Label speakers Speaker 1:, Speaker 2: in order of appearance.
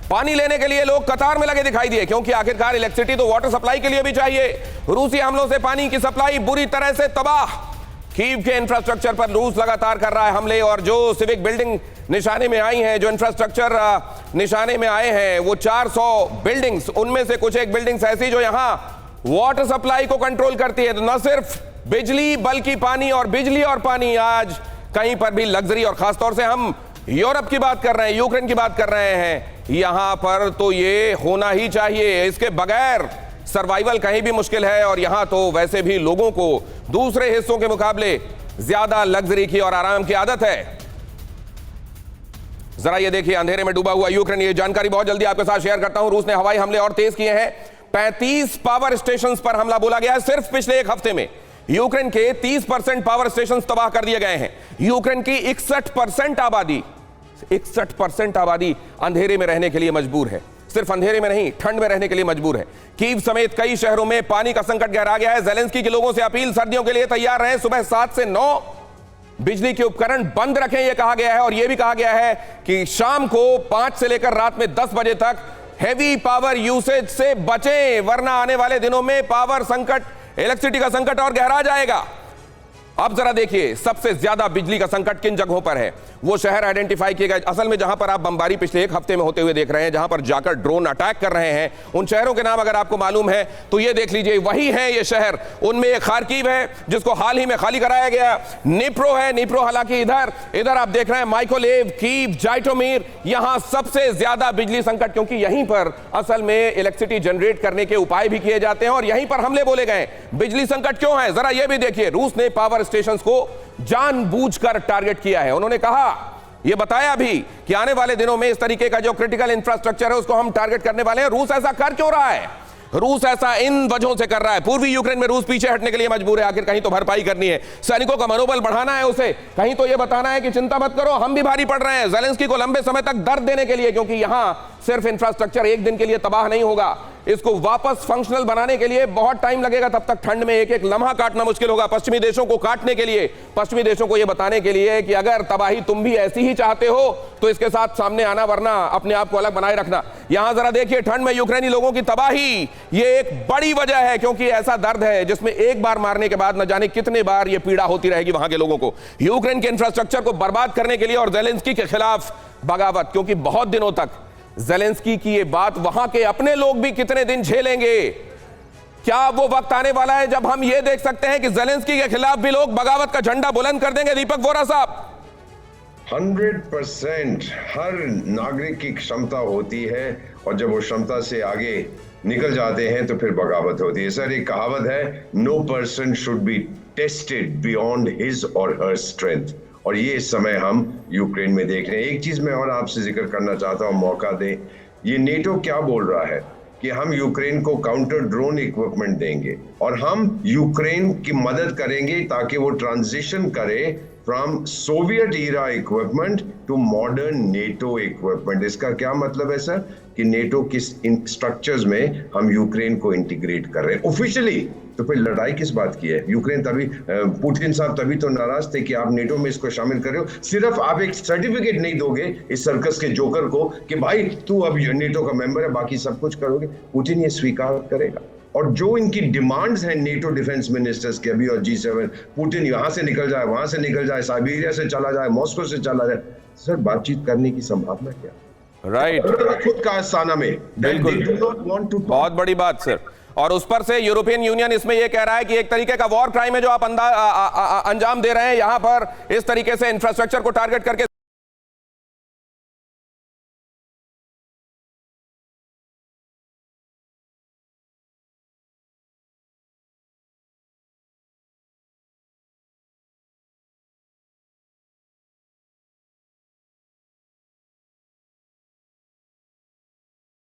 Speaker 1: पानी लेने के लिए लोग कतार में लगे दिखाई दिए, क्योंकि आखिरकार इलेक्ट्रिसिटी तो वाटर सप्लाई के लिए भी चाहिए। रूसी हमलों से पानी की सप्लाई बुरी तरह से तबाह। कीव के इंफ्रास्ट्रक्चर पर रूस लगातार कर रहा है हमले, और जो सिविक बिल्डिंग निशाने में आई हैं, जो इंफ्रास्ट्रक्चर निशाने में आए हैं, वो 400 बिल्डिंग्स, उनमें से कुछ एक बिल्डिंग्स ऐसी जो यहां वाटर सप्लाई को कंट्रोल करती है। तो न सिर्फ बिजली बल्कि पानी, और बिजली और पानी आज कहीं पर भी लग्जरी। और खासतौर से हम यूरोप की बात कर रहे हैं, यूक्रेन की बात कर रहे हैं, यहां पर तो ये होना ही चाहिए। इसके बगैर सर्वाइवल कहीं भी मुश्किल है। और यहां तो वैसे भी लोगों को दूसरे हिस्सों के मुकाबले ज्यादा लग्जरी की और आराम की आदत है। जरा ये देखिए, अंधेरे में डूबा हुआ यूक्रेन, ये जानकारी बहुत जल्दी आपके साथ शेयर करता हूं। रूस ने हवाई हमले और तेज किए हैं। 35 पावर स्टेशंस पर हमला बोला गया है सिर्फ पिछले एक हफ्ते में। यूक्रेन के 30% पावर स्टेशन तबाह कर दिए गए हैं। यूक्रेन की 61% आबादी अंधेरे में रहने के लिए मजबूर है। सिर्फ अंधेरे में नहीं, ठंड में रहने के लिए मजबूर है। कीव समेत कई शहरों में पानी का संकट गहरा गया है। ज़ेलेंस्की के लोगों से अपील, सर्दियों के लिए तैयार रहें। सुबह 7 से 9 बिजली के उपकरण बंद रखें, यह कहा गया है। और यह भी कहा गया है कि शाम को 5 से लेकर रात में 10 बजे तक हैवी पावर यूसेज से बचें, वरना आने वाले दिनों में पावर संकट, इलेक्ट्रिसिटी का संकट और गहरा जाएगा। अब जरा देखिए, सबसे ज्यादा बिजली का संकट किन जगहों पर है। वो शहर आइडेंटिफाई किए गए। असल में जहां पर आप बमबारी पिछले एक हफ्ते में होते हुए देख रहे हैं, जहां पर जाकर ड्रोन अटैक कर रहे हैं, उन शहरों के नाम अगर आपको मालूम है तो ये देख लीजिए, वही है ये शहर। उनमें एक खार्किव है जिसको हाल ही में खाली कराया गया, निप्रो है, निप्रो हालांकि इधर आप देख रहे हैं माइकोलेव, कीव, जाइटोमीर, यहां सबसे ज्यादा बिजली संकट, क्योंकि यहीं पर असल में इलेक्ट्रिसिटी जनरेट करने के उपाय भी किए जाते हैं और यहीं पर हमले बोले गए। बिजली संकट क्यों है, जरा यह भी देखिए। रूस ने पावर स्टेशंस को जानबूझकर टारगेट किया है। उन्होंने कहा, यह बताया भी कि आने वाले दिनों में इस तरीके का जो क्रिटिकल इंफ्रास्ट्रक्चर है उसको हम टारगेट करने वाले हैं। रूस ऐसा कर क्यों रहा है? रूस ऐसा इन वजहों से कर रहा है। पूर्वी यूक्रेन में रूस पीछे हटने के लिए मजबूर है। आखिर कहीं तो भरपाई करनी है, सैनिकों का मनोबल बढ़ाना है, उसे कहीं तो यह बताना है कि चिंता मत करो, हम भी भारी पड़ रहे हैं ज़ेलेंस्की को लंबे समय तक दर्द देने के लिए, क्योंकि यहां सिर्फ इंफ्रास्ट्रक्चर एक दिन के लिए तबाह नहीं होगा। इसको वापस फंक्शनल बनाने के लिए बहुत टाइम लगेगा। तब तक ठंड में एक एक लम्हा काटना मुश्किल होगा। पश्चिमी देशों को काटने के लिए, पश्चिमी देशों को यह बताने के लिए कि अगर तबाही तुम भी ऐसी ही चाहते हो तो इसके साथ सामने आना, वरना अपने आप को अलग बनाए रखना। यहां जरा देखिए, ठंड में यूक्रेनी लोगों की तबाही, ये एक बड़ी वजह है, क्योंकि ऐसा दर्द है जिसमें एक बार मारने के बाद न जाने कितने बार यह पीड़ा होती रहेगी वहां के लोगों को। यूक्रेन के इंफ्रास्ट्रक्चर को बर्बाद करने के लिए और ज़ेलेंस्की के खिलाफ बगावत, क्योंकि बहुत दिनों तक ज़ेलेंस्की की ये बात वहां के अपने लोग भी कितने दिन झेलेंगे। क्या वो वक्त आने वाला है जब हम ये देख सकते हैं कि ज़ेलेंस्की के खिलाफ भी लोग बगावत का झंडा बुलंद कर देंगे? दीपक वोरा साहब।
Speaker 2: 100% हर नागरिक की क्षमता होती है, और जब वो क्षमता से आगे निकल जाते हैं तो फिर बगावत होती है। सर, एक कहावत है, no person should be tested beyond his or her strength, और ये इस समय हम यूक्रेन में देख रहे हैं। एक चीज मैं और आपसे जिक्र करना चाहता हूं, मौका दें। ये नेटो क्या बोल रहा है कि हम यूक्रेन को काउंटर ड्रोन इक्विपमेंट देंगे और हम यूक्रेन की मदद करेंगे ताकि वो ट्रांजिशन करे from Soviet era equipment to modern NATO equipment. इसका क्या मतलब है सर? कि नेटो के स्ट्रक्चर्स में हम यूक्रेन को इंटीग्रेट कर रहे हैं ऑफिशियली। तो फिर लड़ाई किस बात की है? यूक्रेन तभी, पुतिन साहब तभी तो नाराज थे कि आप नेटो में इसको शामिल कर रहे हो। सिर्फ आप एक सर्टिफिकेट नहीं दोगे इस सर्कस के जोकर को कि भाई तू अब नेटो का मेंबर है, बाकी सब कुछ करोगे। पुतिन ये स्वीकार करेगा? और जो इनकी डिमांड्स हैं नेटो डिफेंस मिनिस्टर्स के अभी और G7, पुतिन यहां से निकल जाए, वहां से निकल जाए, साइबेरिया से चला जाए, मॉस्को से चला जाए, सर बातचीत करने की संभावना क्या?
Speaker 1: राइट,
Speaker 2: खुद का आस्थाना में।
Speaker 1: बहुत बड़ी बात सर। और उस पर से यूरोपियन यूनियन इसमें यह कह रहा है कि एक तरीके का वॉर क्राइम है जो आप अंजाम दे रहे हैं यहां पर, इस तरीके से इंफ्रास्ट्रक्चर को टारगेट करके।